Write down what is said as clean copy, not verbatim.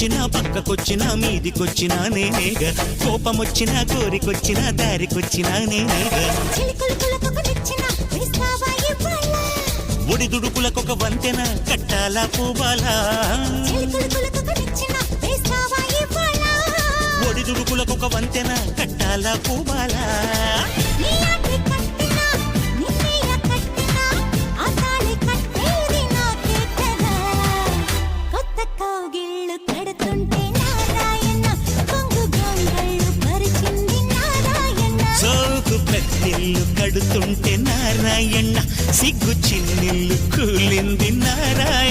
ఎదురొచ్చినా పక్కకొచ్చినా మీదికొచ్చినా నేనేగా కోపమొచ్చినా కోరికొచ్చినా దారికొచ్చినా నేనేగా ఒడిదుడుకులకొక వంతెన కట్టాలా పూబాలా ఒడిదుడుకులకొక వంతెన కట్టాలా పూబాలా సోకు పెద్దిల్లు కడుతుంటే నారాయణ సిగ్గు చిన్నిల్లు కూలింది నారాయణ